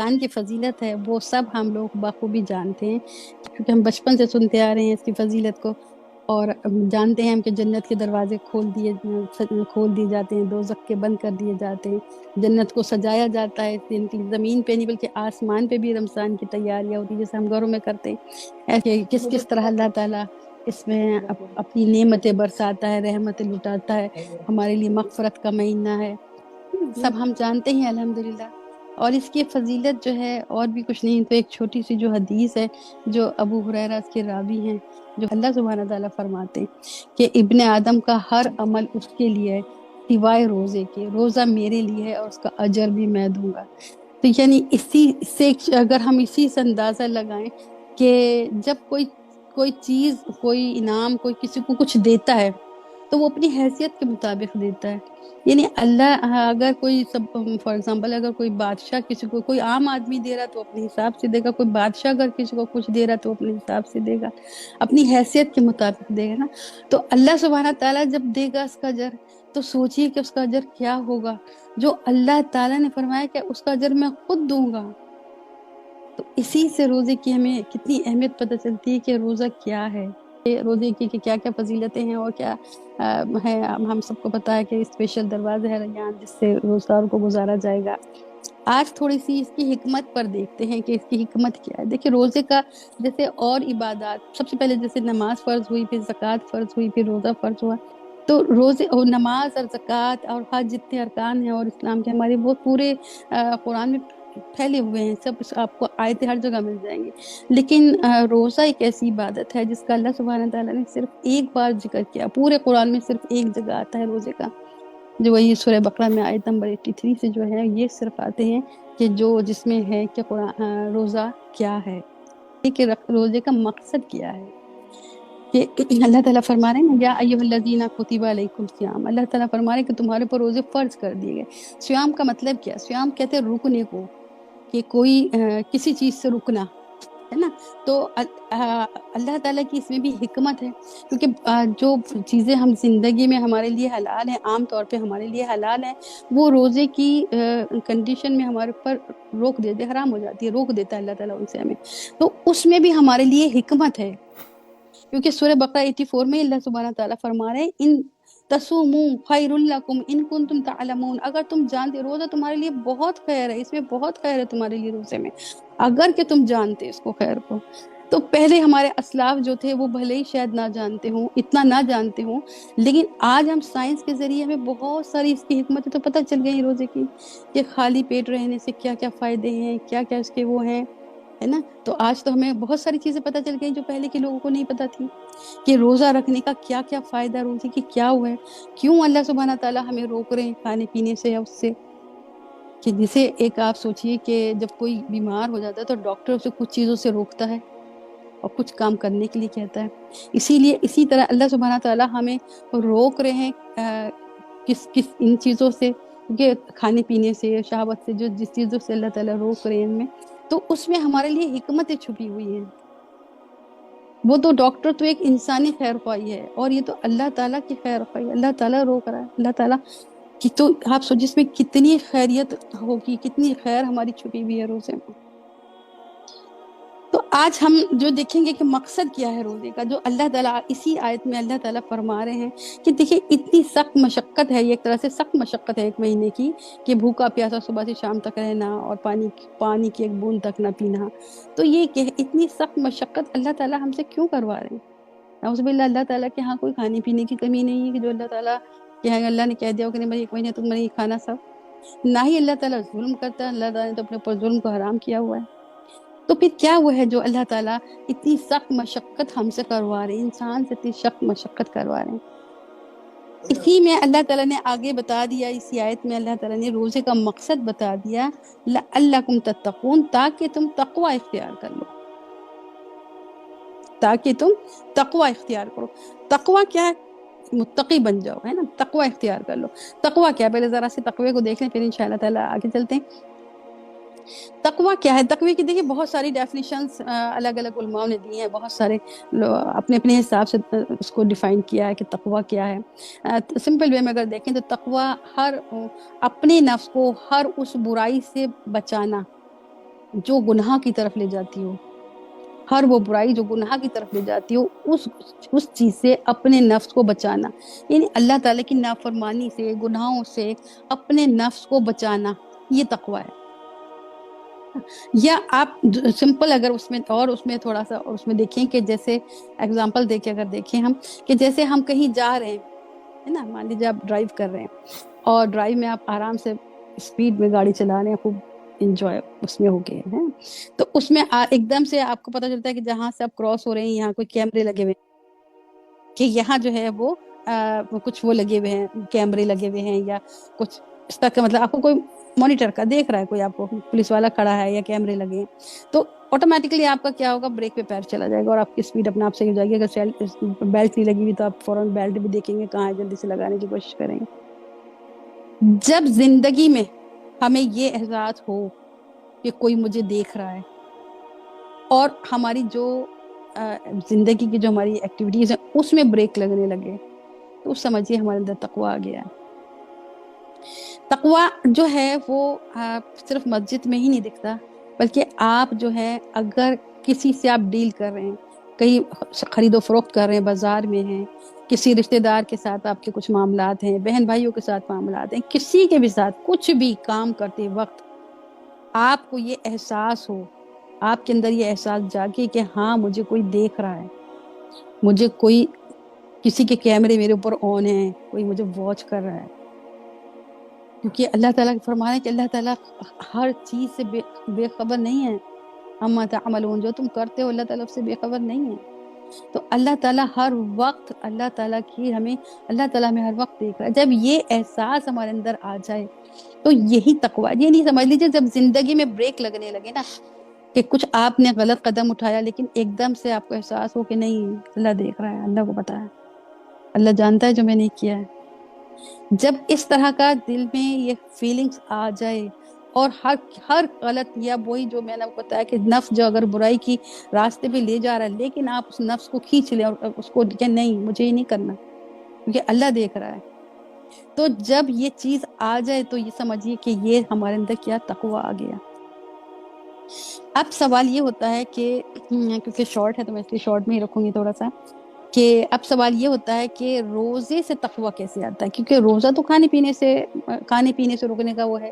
رمضان کی فضیلت ہے وہ سب ہم لوگ بخوبی جانتے ہیں، کیونکہ ہم بچپن سے سنتے آ رہے ہیں اس کی فضیلت کو، اور جانتے ہیں ہم کہ جنت کے دروازے کھول دیے جاتے ہیں، دوزخ کے بند کر دیے جاتے ہیں، جنت کو سجایا جاتا ہے اس دن کی، زمین پہ نہیں بلکہ آسمان پہ بھی رمضان کی تیاریاں ہوتی ہیں جیسے ہم گھروں میں کرتے ہیں، ایسے کس طرح اللہ تعالیٰ اس میں اپنی نعمتیں برساتا ہے، رحمتیں لٹاتا ہے، ہمارے لیے مغفرت کا مہینہ ہے، سب ہم جانتے ہیں الحمدللہ۔ اور اس کی فضیلت جو ہے اور بھی کچھ نہیں تو ایک چھوٹی سی جو حدیث ہے جو ابو ہریرہ اس کے راوی ہیں، جو اللہ سبحانہ تعالیٰ فرماتے ہیں کہ ابن آدم کا ہر عمل اس کے لیے ہے سوائے روزے کے، روزہ میرے لیے ہے اور اس کا اجر بھی میں دوں گا۔ تو یعنی اسی سے اگر ہم اسی سے اندازہ لگائیں کہ جب کوئی چیز، کوئی انعام، کوئی کسی کو کچھ دیتا ہے تو وہ اپنی حیثیت کے مطابق دیتا ہے، یعنی اللہ اگر کوئی فار ایگزامپل اگر کوئی بادشاہ کسی کو، کوئی عام آدمی دے رہا تو اپنے حساب سے دے گا، کوئی بادشاہ اگر کسی کو کچھ دے رہا تو اپنے حساب سے دے گا، اپنی حیثیت کے مطابق دے گا نا۔ تو اللہ سبحانہ تعالیٰ جب دے گا اس کا اجر تو سوچئے کہ اس کا اجر کیا ہوگا، جو اللہ تعالیٰ نے فرمایا کہ اس کا اجر میں خود دوں گا۔ تو اسی سے روزے کی ہمیں کتنی اہمیت پتہ چلتی ہے کہ روزہ کیا ہے، روزے کی کیا کیا فضیلتیں ہیں اور کیا ہے۔ ہم سب کو پتا ہے کہ اسپیشل دروازے ہے ریان جس سے روزگار کو گزارا جائے گا۔ آج تھوڑی سی اس کی حکمت پر دیکھتے ہیں کہ اس کی حکمت کیا ہے۔ دیکھیں روزے کا جیسے اور عبادات، سب سے پہلے جیسے نماز فرض ہوئی، پھر زکوٰۃ فرض ہوئی، پھر روزہ فرض ہوا، تو روزے اور نماز اور زکوٰۃ اور حج جتنے ارکان ہیں اور اسلام کے ہمارے وہ پورے قرآن میں پھیلے ہوئے ہیں، سب آپ کو آیتیں ہر جگہ مل جائیں گی۔ لیکن روزہ ایک ایسی عبادت ہے جس کا اللہ سبحانہ تعالیٰ نے صرف ایک بار ذکر کیا، پورے قرآن میں صرف ایک جگہ آتا ہے روزے کا، جو وہی سورہ بقرہ میں آیت نمبر 83 سے جو ہے یہ صرف آتے ہیں کہ جس میں ہے کہ روزہ کیا ہے، کہ روزے کا مقصد کیا ہے۔ کہ اللہ تعالیٰ فرما رہے ہیں نا یا ایھا الذین کتب علیکم الصیام، اللہ تعالیٰ فرما رہے ہیں کہ تمہارے پر روزے فرض کر دیے گئے۔ صیام کا مطلب کیا؟ صیام کہتے ہیں رکنے کو، کہ کوئی کسی چیز سے رکنا ہے نا۔ تو اللہ تعالیٰ کی اس میں بھی حکمت ہے، کیونکہ جو چیزیں ہم زندگی میں ہمارے لیے حلال ہیں، عام طور پہ ہمارے لیے حلال ہیں، وہ روزے کی کنڈیشن میں ہمارے اوپر روک دیتے، حرام ہو جاتی ہے، روک دیتا ہے اللہ تعالیٰ ان سے ہمیں۔ تو اس میں بھی ہمارے لیے حکمت ہے، کیونکہ سورہ بقرہ 84 میں اللہ سبحانہ تعالیٰ فرما رہے ہیں ان تصوموا خیر لکم ان کنتم تعلمون، اگر تم جانتے، روزہ تمہارے لیے بہت خیر ہے، اس میں بہت خیر ہے تمہارے لیے روزے میں، اگر کہ تم جانتے اس کو خیر کو۔ تو پہلے ہمارے اسلاف جو تھے وہ بھلے ہی شاید نہ جانتے ہوں، اتنا نہ جانتے ہوں، لیکن آج ہم سائنس کے ذریعے ہمیں بہت ساری اس کی حکمتیں تو پتہ چل گئی روزے کی، کہ خالی پیٹ رہنے سے کیا کیا فائدے ہیں، کیا کیا اس کے وہ ہیں، ہے نا۔ تو آج تو ہمیں بہت ساری چیزیں پتہ چل گئی جو پہلے کے لوگوں کو نہیں پتہ تھی، کہ روزہ رکھنے کا کیا کیا فائدہ، روزے کی کیا ہوا ہے، کیوں اللہ سبحانہ تعالیٰ ہمیں روک رہے ہیں کھانے پینے سے یا اس سے، کہ جسے ایک آپ سوچئے کہ جب کوئی بیمار ہو جاتا ہے تو ڈاکٹر اسے کچھ چیزوں سے روکتا ہے اور کچھ کام کرنے کے لیے کہتا ہے، اسی طرح اللہ سبحانہ تعالیٰ ہمیں روک رہے ہیں کس ان چیزوں سے، کہ کھانے پینے سے، شہوت سے، جس چیزوں سے اللہ تعالیٰ روک رہے ہیں ان میں، تو اس میں ہمارے لیے حکمتیں چھپی ہوئی ہیں۔ وہ تو ڈاکٹر تو ایک انسانی خیر خواہی ہے، اور یہ تو اللہ تعالیٰ کی خیر خواہی ہے، اللہ تعالیٰ روک رہا ہے، اللہ تعالیٰ کی تو آپ سوچ جس میں کتنی خیریت ہوگی، کتنی خیر ہماری چھپی ہوئی ہے روزے میں۔ تو آج ہم جو دیکھیں گے کہ مقصد کیا ہے روزے کا، جو اللہ تعالیٰ اسی آیت میں اللہ تعالیٰ فرما رہے ہیں کہ دیکھیں اتنی سخت مشقت ہے، یہ ایک طرح سے سخت مشقت ہے ایک مہینے کی، کہ بھوکا پیاسا صبح سے شام تک رہنا اور پانی کی ایک بوند تک نہ پینا، تو یہ کہ اتنی سخت مشقت اللہ تعالیٰ ہم سے کیوں کروا رہے ہیں؟ نعوذ باللہ، اللہ تعالیٰ کے ہاں کوئی کھانے پینے کی کمی نہیں ہے کہ جو اللہ تعالیٰ کہ اللہ نے کہہ دیا ہو کہ نہیں بھائی ایک مہینے تم نے نہیں کھانا سب، نہ ہی اللہ تعالیٰ ظلم کرتا ہے، اللہ تعالیٰ نے تو اپنے اوپر ظلم کو حرام کیا ہوا ہے۔ تو پھر کیا وہ ہے جو اللہ تعالیٰ اتنی سخت مشقت ہم سے کروا رہے ہیں، انسان سے اتنی سخت مشقت کروا رہے ہیں؟ اسی میں اللہ تعالیٰ نے آگے بتا دیا، اسی آیت میں اللہ تعالیٰ نے روزے کا مقصد بتا دیا، لعلکم تتقون، تاکہ تم تقوی اختیار کر لو، تاکہ تم تقوی اختیار کرو۔ تقوی کیا ہے؟ متقی بن جاؤ، ہے نا، تقوی اختیار کر لو۔ تقوی کیا ہے؟ پہلے ذرا سی تقوی کو دیکھ لیں، پھر انشاءاللہ تعالیٰ آگے چلتے ہیں۔ تقوی کیا ہے؟ تقوی کی دیکھیے بہت ساری ڈیفینیشنز الگ الگ علماء نے دی ہیں، بہت سارے اپنے اپنے حساب سے اس کو ڈیفائن کیا ہے کہ تقوی کیا ہے۔ سمپل وے میں اگر دیکھیں تو تقوی اپنے نفس کو ہر اس برائی سے بچانا، جو گناہ کی طرف لے جاتی ہو، ہر وہ برائی جو گناہ کی طرف لے جاتی ہو، اس چیز سے اپنے نفس کو بچانا، یعنی اللہ تعالیٰ کی نافرمانی سے، گناہوں سے اپنے نفس کو بچانا، یہ تقویٰ ہے۔ یا آپ سمپل اگر اس میں تھوڑا سا اور اس میں دیکھیں کہ جیسے ایگزامپل دے کے اگر دیکھیں ہم کہ جیسے ہم کہیں جا رہے ہیں، ہے نا، مان لیجیے آپ ڈرائیو کر رہے ہیں اور ڈرائیو میں آپ آرام سے اسپیڈ میں گاڑی چلا رہے ہیں، خوب انجوائے اس میں ہو گئے ہیں، تو اس میں ایک دم سے آپ کو پتہ چلتا ہے کہ جہاں سے آپ کراس ہو رہے ہیں یہاں کوئی کیمرے لگے ہوئے ہیں، کہ یہاں جو ہے وہ کچھ وہ لگے ہوئے ہیں، کیمرے لگے ہوئے ہیں یا کچھ اس طرح کا، مطلب آپ کو کوئی مانیٹر کا دیکھ رہا ہے، کوئی آپ کو پولیس والا کھڑا ہے یا کیمرے لگے ہیں، تو آٹومیٹکلی آپ کا کیا ہوگا، بریک پہ پیر چلا جائے گا اور آپ کی اسپیڈ اپنے آپ سے ہو جائے گی۔ اگر بیلٹ نہیں لگی ہوئی تو آپ فوراً بیلٹ بھی دیکھیں گے کہاں ہے، جلدی سے لگانے کی کوشش کریں گے۔ جب زندگی میں ہمیں یہ احساس ہو کہ کوئی مجھے دیکھ رہا ہے اور ہماری جو زندگی کی جو ہماری ایکٹیویٹیز ہیں اس میں بریک لگنے لگے، تو سمجھیے ہمارے اندر تقویٰ آ گیا ہے۔ تقویٰ جو ہے وہ صرف مسجد میں ہی نہیں دکھتا، بلکہ آپ جو ہے اگر کسی سے آپ ڈیل کر رہے ہیں، کہیں خرید و فروخت کر رہے ہیں، بازار میں ہیں، کسی رشتہ دار کے ساتھ آپ کے کچھ معاملات ہیں، بہن بھائیوں کے ساتھ معاملات ہیں، کسی کے بھی ساتھ کچھ بھی کام کرتے وقت آپ کو یہ احساس ہو، آپ کے اندر یہ احساس جاگے کہ ہاں مجھے کوئی دیکھ رہا ہے، مجھے کوئی، کسی کے کیمرے میرے اوپر آن ہیں، کوئی مجھے واچ کر رہا ہے، کیونکہ اللہ تعالیٰ فرمانا ہے کہ اللہ تعالیٰ ہر چیز سے بے خبر نہیں ہے، اما تعملون، جو تم کرتے ہو اللہ تعالیٰ اس سے بے خبر نہیں ہے۔ تو اللہ تعالیٰ ہر وقت، اللہ تعالیٰ ہمیں ہر وقت دیکھ رہا ہے۔ جب یہ احساس ہمارے اندر آ جائے تو یہی تقویٰ، یہ نہیں سمجھ لیجیے جب زندگی میں بریک لگنے لگے نا، کہ کچھ آپ نے غلط قدم اٹھایا لیکن ایک دم سے آپ کو احساس ہو کہ نہیں اللہ دیکھ رہا ہے، اللہ کو پتا ہے، اللہ جانتا ہے جو میں نے کیا ہے۔ جب اس طرح کا دل میں یہ فیلنگز آ جائے اور ہر غلط، یا وہی جو میں نے آپ کو بتایا کہ نفس جو اگر برائی کی راستے پہ لے جا رہا ہے لیکن آپ اس نفس کو کھینچ لیں اور اس کو کہ نہیں مجھے یہ نہیں کرنا کیونکہ اللہ دیکھ رہا ہے، تو جب یہ چیز آ جائے تو یہ سمجھیے کہ یہ ہمارے اندر کیا تقویٰ آ گیا۔ اب سوال یہ ہوتا ہے کہ کیونکہ شارٹ ہے تو میں اس لیے شارٹ میں ہی رکھوں گی تھوڑا سا، کہ اب سوال یہ ہوتا ہے کہ روزے سے تقویٰ کیسے آتا ہے، کیونکہ روزہ تو کھانے پینے سے روکنے کا وہ ہے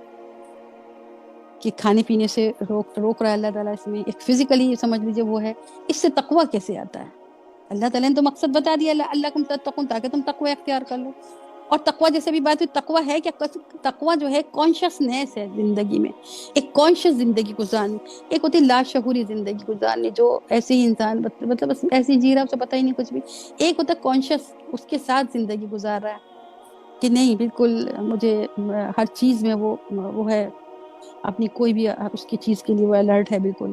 کہ کھانے پینے سے روک رہا ہے اللہ تعالیٰ، اس میں ایک فزیکلی سمجھ لیجیے وہ ہے، اس سے تقویٰ کیسے آتا ہے؟ اللہ تعالیٰ نے تو مقصد بتا دیا، اللہ کم تتقون، تاکہ تم تقویٰ اختیار کر لو۔ اور تقویٰ جیسے بھی بات ہے، تقویٰ ہے کیا؟ تقویٰ جو ہے کانشیسنیس ہے زندگی میں، ایک کانشیس زندگی گزارنی، ایک ہوتی لاشعوری زندگی گزارنی جو ایسے ہی انسان مطلب ایسی جی رہا اسے پتہ ہی نہیں کچھ بھی، ایک ہوتا کانشیس اس کے ساتھ زندگی گزار رہا ہے کہ نہیں بالکل مجھے ہر چیز میں وہ ہے، اپنی کوئی بھی اس کی چیز کے لیے وہ الرٹ ہے بالکل۔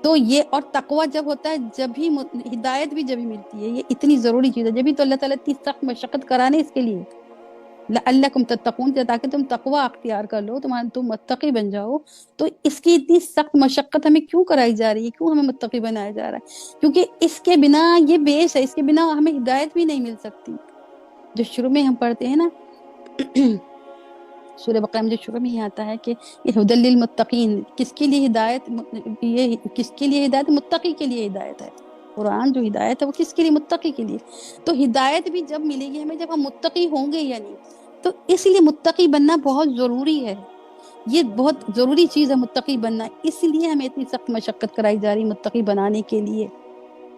تو یہ اور تقویٰ جب ہوتا ہے، جب ہی ہدایت بھی جب ہی ملتی ہے، یہ اتنی ضروری چیز ہے، جب ہی تو اللہ تعالیٰ اتنی سخت مشقت کرانے اس کے لیے، لعلکم تتقون، تاکہ تم تقویٰ اختیار کر لو، تم متقی بن جاؤ۔ تو اس کی اتنی سخت مشقت ہمیں کیوں کرائی جا رہی ہے، کیوں ہمیں متقی بنایا جا رہا ہے؟ کیونکہ اس کے بنا یہ بیس ہے، اس کے بنا ہمیں ہدایت بھی نہیں مل سکتی۔ جو شروع میں ہم پڑھتے ہیں نا سورہ بقرہ میں جو شروع میں یہ آتا ہے کہ یہ ھدی للمتقین، کس کے لیے ہدایت، یہ کس کے لیے ہدایت؟ متقی کے لیے ہدایت ہے۔ قرآن جو ہدایت ہے وہ کس کے لیے؟ متقی کے لیے۔ تو ہدایت بھی جب ملے گی ہمیں جب ہم متقی ہوں گے یا نہیں، تو اس لیے متقی بننا بہت ضروری ہے، یہ بہت ضروری چیز ہے متقی بننا، اس لیے ہمیں اتنی سخت مشقت کرائی جا رہی متقی بنانے کے لیے،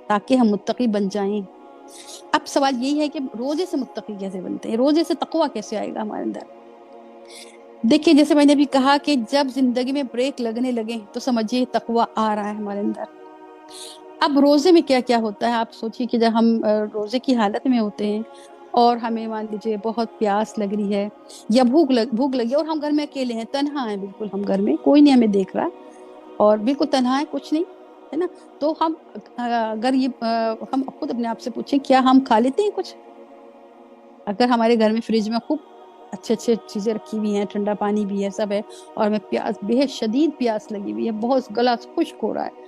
تاکہ ہم متقی بن جائیں۔ اب سوال یہی ہے کہ روزے سے متقی کیسے بنتے ہیں، روزے سے تقویٰ کیسے آئے گا ہمارے اندر؟ دیکھیے جیسے میں نے بھی کہا کہ جب زندگی میں بریک لگنے لگے تو سمجھیے تقویٰ آ رہا ہے ہمارے اندر۔ اب روزے میں کیا کیا ہوتا ہے، آپ سوچیے کہ جب ہم روزے کی حالت میں ہوتے ہیں اور ہمیں مان لیجیے بہت پیاس لگ رہی ہے یا بھوک لگی اور ہم گھر میں اکیلے ہیں، تنہا ہیں، بالکل ہم گھر میں کوئی نہیں ہمیں دیکھ رہا اور بالکل تنہا ہے، کچھ نہیں ہے نا، تو ہم اگر ہم خود اپنے آپ سے پوچھیں کیا ہم کھا لیتے ہیں کچھ؟ اگر ہمارے گھر میں فریج میں خوب اچھے چیزیں رکھی ہوئی ہیں، ٹھنڈا پانی بھی ہے، سب ہے، اور ہمیں پیاس، بے شدید پیاس لگی ہوئی ہے، بہت گلا خشک ہو رہا ہے،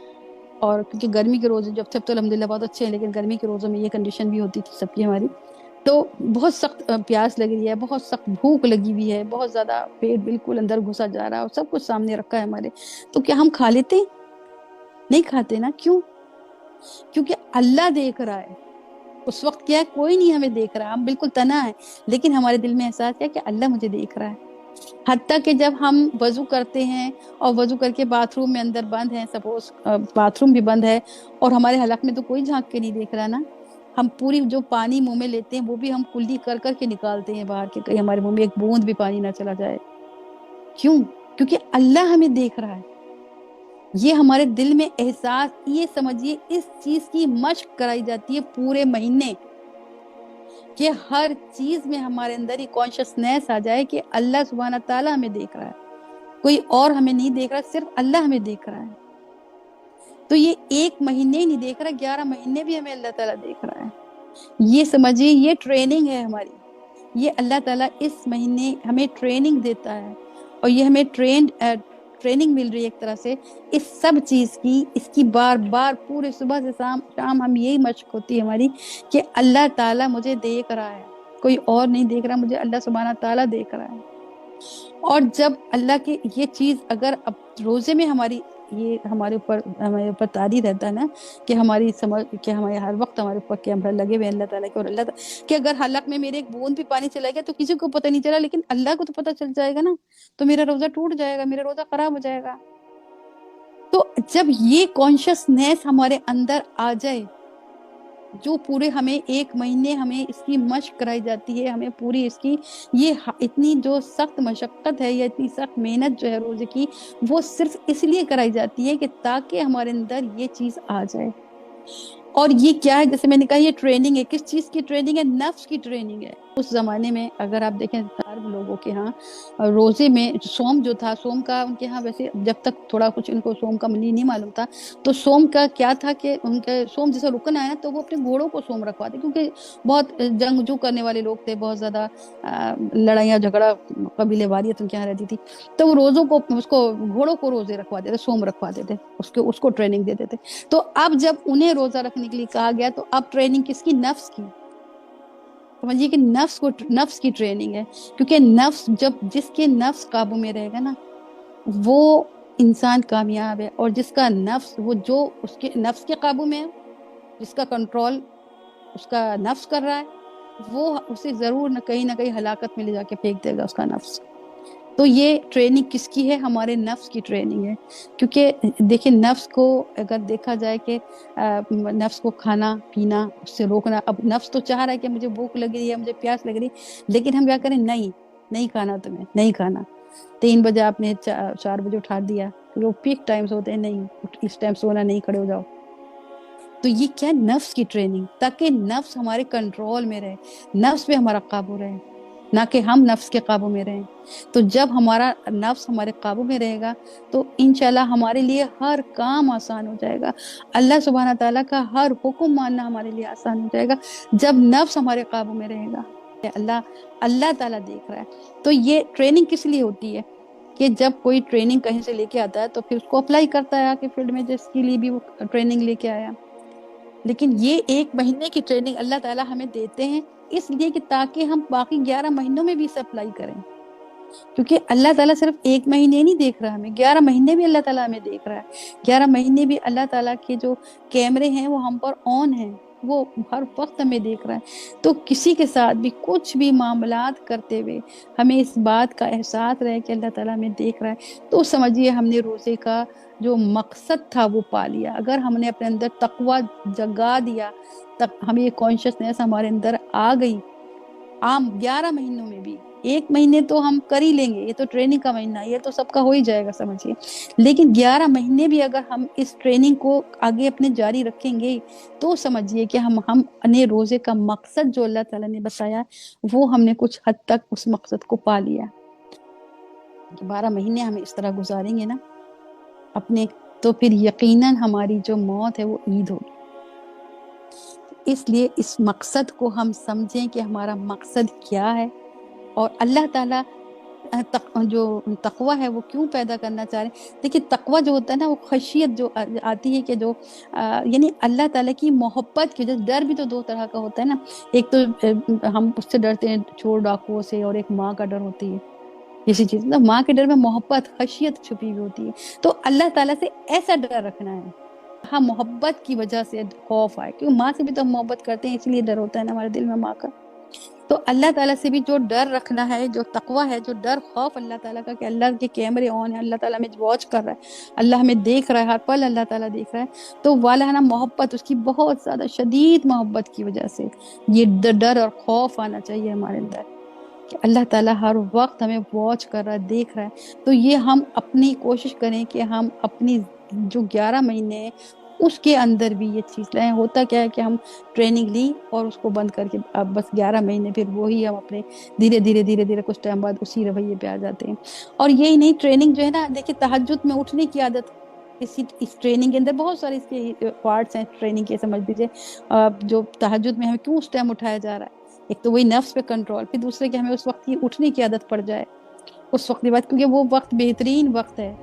اور کیونکہ گرمی کے روزے جب تھے تو الحمدللہ بہت اچھے ہیں، لیکن گرمی کے روزوں میں یہ کنڈیشن بھی ہوتی تھی سب کی ہماری، تو بہت سخت پیاس لگ رہی ہے، بہت سخت بھوک لگی ہوئی ہے، بہت زیادہ پیٹ بالکل اندر گھسا جا رہا ہے اور سب کچھ سامنے رکھا ہے ہمارے، تو کیا ہم کھا لیتے؟ نہیں کھاتے نا. کیوں؟ کیونکہ اللہ دیکھ رہا ہے. اس وقت کیا ہے، کوئی نہیں ہمیں دیکھ رہا، ہم بالکل تنہا ہے، لیکن ہمارے دل میں احساس ہے کہ اللہ مجھے دیکھ رہا ہے. حتیٰ کہ جب ہم وضو کرتے ہیں اور وضو کر کے باتھ روم میں اندر بند ہیں، سپوز باتھ روم بھی بند ہے اور ہمارے حلق میں تو کوئی جھانک کے نہیں دیکھ رہا نا، ہم پوری جو پانی منہ میں لیتے ہیں وہ بھی ہم کلی کر کر کے نکالتے ہیں باہر کے، کہیں ہمارے منہ میں ایک بوند بھی پانی نہ چلا جائے. کیوں؟ کیونکہ اللہ ہمیں دیکھ رہا ہے. یہ ہمارے دل میں احساس، یہ سمجھیے اس چیز کی مشق کرائی جاتی ہے پورے مہینے، کہ ہر چیز میں ہمارے اندر یہ کانشسنیس آ جائے کہ اللہ سبحانہ تعالیٰ ہمیں دیکھ رہا ہے، کوئی اور ہمیں نہیں دیکھ رہا، صرف اللہ ہمیں دیکھ رہا ہے. تو یہ 1 مہینے نہیں دیکھ رہا، 11 مہینے بھی ہمیں اللہ تعالیٰ دیکھ رہا ہے. یہ سمجھیے یہ ٹریننگ ہے ہماری. یہ اللہ تعالیٰ اس مہینے ہمیں ٹریننگ دیتا ہے، اور یہ ہمیں ٹریننگ مل رہی ہے ایک طرح سے اس سب چیز کی. اس کی بار بار پورے صبح سے شام ہم یہی مشق ہوتی ہے ہماری کہ اللہ تعالیٰ مجھے دیکھ رہا ہے، کوئی اور نہیں دیکھ رہا، مجھے اللہ سبحانہ تعالیٰ دیکھ رہا ہے. اور جب اللہ کی یہ چیز اگر اب روزے میں ہماری یہ ہمارے اوپر طاری رہتا ہے نا، کہ ہماری سمجھ کہ ہمارے ہر وقت ہمارے اوپر کیمرہ لگے ہوئے اللہ تعالیٰ کے، اور اللہ کہ اگر حلق میں میرے ایک بوند بھی پانی چلا گیا تو کسی کو پتہ نہیں چلا، لیکن اللہ کو تو پتہ چل جائے گا نا، تو میرا روزہ ٹوٹ جائے گا، میرا روزہ خراب ہو جائے گا. تو جب یہ کانشسنیس ہمارے اندر آ جائے، جو پورے ہمیں 1 مہینے ہمیں اس کی مشق کرائی جاتی ہے، ہمیں پوری اس کی یہ اتنی جو سخت مشقت ہے یا اتنی سخت محنت جو ہے روزے کی، وہ صرف اس لیے کرائی جاتی ہے کہ تاکہ ہمارے اندر یہ چیز آ جائے. اور یہ کیا ہے، جیسے میں نے کہا یہ ٹریننگ ہے. کس چیز کی ٹریننگ ہے؟ نفس کی ٹریننگ ہے. اس زمانے میں اگر آپ دیکھیں عرب لوگوں کے ہاں روزے میں سوم جو تھا، سوم کا ان کے ہاں ویسے جب تک تھوڑا کچھ ان کو سوم کا نہیں معلوم تھا، تو سوم کا کیا تھا کہ ان کے سوم جیسا رکن آیا نا، تو وہ اپنے گھوڑوں کو سوم رکھواتے، کیونکہ بہت جنگجو کرنے والے لوگ تھے، بہت زیادہ لڑائیاں جھگڑا قبیلے واریت ان کے یہاں رہتی تھی، تو وہ روزوں کو اس کو گھوڑوں کو روزے رکھواتے تھے، سوم رکھواتے تھے، اس کو ٹریننگ دیتے تھے. تو اب جب انہیں روزہ رکھنے کے لیے کہا گیا تو اب ٹریننگ کس کی؟ نفس کی. سمجھیے کہ نفس کی ٹریننگ ہے، کیونکہ نفس جس کے نفس قابو میں رہے گا نا، وہ انسان کامیاب ہے. اور جس کا نفس وہ جو اس کے نفس کے قابو میں ہے، جس کا کنٹرول اس کا نفس کر رہا ہے، وہ اسے ضرور نہ کہیں ہلاکت میں لے جا کے پھینک دے گا اس کا نفس. تو یہ ٹریننگ کس کی ہے؟ ہمارے نفس کی ٹریننگ ہے. کیونکہ دیکھیں نفس کو اگر دیکھا جائے کہ نفس کو کھانا پینا اس سے روکنا، اب نفس تو چاہ رہا ہے کہ مجھے بھوک لگ رہی ہے، مجھے پیاس لگ رہی، لیکن ہم کیا کریں؟ نہیں کھانا، تمہیں نہیں کھانا. 3 بجے آپ نے 4 بجے اٹھا دیا، جو پیک ٹائمز ہوتے ہیں، نہیں اس ٹائم سونا نہیں، کھڑے ہو جاؤ. تو یہ کیا ہے؟ نفس کی ٹریننگ، تاکہ نفس ہمارے کنٹرول میں رہے، نفس پہ ہمارا قابو رہے، نہ کہ ہم نفس کے قابو میں رہیں. تو جب ہمارا نفس ہمارے قابو میں رہے گا تو انشاءاللہ ہمارے لیے ہر کام آسان ہو جائے گا. اللہ سبحانہ تعالیٰ کا ہر حکم ماننا ہمارے لیے آسان ہو جائے گا جب نفس ہمارے قابو میں رہے گا. اللہ تعالیٰ دیکھ رہا ہے. تو یہ ٹریننگ کس لیے ہوتی ہے کہ جب کوئی ٹریننگ کہیں سے لے کے آتا ہے تو پھر اس کو اپلائی کرتا ہے کہ فیلڈ میں جس کے لیے بھی وہ ٹریننگ لے کے آیا. لیکن یہ 1 مہینے کی ٹریننگ اللہ تعالیٰ ہمیں دیتے ہیں اس لیے کہ تاکہ ہم باقی 11 مہینوں میں بھی اسے اپلائی کریں. کیونکہ اللہ تعالیٰ صرف 1 مہینے نہیں دیکھ رہا ہمیں، 11 مہینے بھی اللہ تعالیٰ ہمیں دیکھ رہا ہے. 11 مہینے بھی اللہ تعالیٰ کے جو کیمرے ہیں وہ ہم پر آن ہیں، وہ ہر وقت ہمیں دیکھ رہا ہے. تو کسی کے ساتھ بھی کچھ بھی معاملات کرتے ہوئے ہمیں اس بات کا احساس رہے کہ اللہ تعالیٰ ہمیں دیکھ رہا ہے، تو سمجھیے ہم نے روزے کا جو مقصد تھا وہ پا لیا. اگر ہم نے اپنے اندر تقویٰ جگا دیا، تب ہمیں یہ کانشسنیس ہمارے اندر آ گئی. عام 11 مہینوں میں بھی 1 مہینے تو ہم کر ہی لیں گے، یہ تو ٹریننگ کا مہینہ، یہ تو سب کا ہو ہی جائے گا سمجھیے. لیکن 11 مہینے بھی اگر ہم اس ٹریننگ کو آگے اپنے جاری رکھیں گے تو سمجھیے کہ ہم نے روزے کا مقصد جو اللہ تعالیٰ نے بتایا وہ ہم نے کچھ حد تک اس مقصد کو پا لیا. 12 مہینے ہم اس طرح گزاریں گے نا اپنے، تو پھر یقیناً ہماری جو موت ہے وہ عید ہوگی. اس لیے اس مقصد کو ہم سمجھیں کہ ہمارا مقصد کیا ہے. اور اللہ تعالیٰ جو تقوی ہے وہ کیوں پیدا کرنا چاہ رہے ہیں؟ دیکھیے تقوی جو ہوتا ہے نا وہ خشیت جو آتی ہے کہ جو یعنی اللہ تعالیٰ کی محبت کی وجہ سے. ڈر بھی تو دو طرح کا ہوتا ہے نا. ایک تو ہم اس سے ڈرتے ہیں چور ڈاکوؤں سے، اور ایک ماں کا ڈر ہوتی ہے کسی چیز. ماں کے ڈر میں محبت خشیت چھپی ہوئی ہوتی ہے. تو اللہ تعالیٰ سے ایسا ڈر رکھنا ہے. ہاں محبت کی وجہ سے خوف آئے، کیونکہ ماں سے بھی تو ہم محبت کرتے ہیں، اس لیے ڈر ہوتا ہے نا ہمارے دل میں ماں کا. تو اللہ تعالیٰ سے بھی جو ڈر رکھنا ہے، جو تقوی ہے، جو ڈر خوف اللہ تعالیٰ کا، کہ اللہ کے کیمرے آن ہے، اللہ تعالیٰ ہمیں واچ کر رہا ہے، اللہ ہمیں دیکھ رہا ہے، ہر پل اللہ تعالیٰ دیکھ رہا ہے. تو والا ہے نا محبت، اس کی بہت زیادہ شدید محبت کی وجہ سے یہ ڈر اور خوف آنا چاہیے ہمارے اندر کہ اللہ تعالیٰ ہر وقت ہمیں واچ کر رہا ہے، دیکھ رہا ہے. تو یہ ہم اپنی کوشش کریں کہ ہم اپنی جو 11 مہینے ہیں اس کے اندر بھی یہ چیز لائیں. ہوتا کیا ہے کہ ہم ٹریننگ لی اور اس کو بند کر کے اب بس 11 مہینے پھر وہی ہم اپنے دھیرے کچھ ٹائم بعد اسی رویے پہ آ جاتے ہیں. اور یہی نہیں، ٹریننگ جو ہے نا، دیکھیے تہجد میں اٹھنے کی عادت اس ٹریننگ کے اندر بہت سارے اس کے پارٹس ہیں. ٹریننگ کے سمجھ لیجیے جو تہجد میں ہمیں کیوں اس ٹائم اٹھایا جا رہا ہے. ایک تو وہی نفس پہ کنٹرول، پھر دوسرے کہ ہمیں اس وقت کی اٹھنے کی عادت پڑ جائے اس وقت کے بعد، کیونکہ وہ وقت بہترین وقت ہے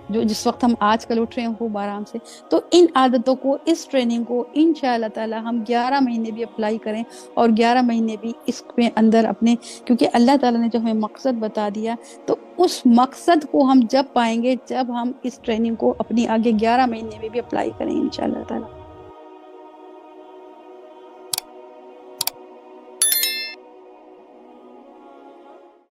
جو جس وقت ہم آج کل اٹھ رہے ہیں خوب آرام سے. تو ان عادتوں کو، اس ٹریننگ کو انشاءاللہ تعالی ہم 11 مہینے بھی اپلائی کریں، اور 11 مہینے بھی اس میں اندر اپنے، کیونکہ اللہ تعالیٰ نے جو ہمیں مقصد بتا دیا، تو اس مقصد کو ہم جب پائیں گے جب ہم اس ٹریننگ کو اپنی آگے 11 مہینے میں بھی اپلائی کریں انشاءاللہ تعالی.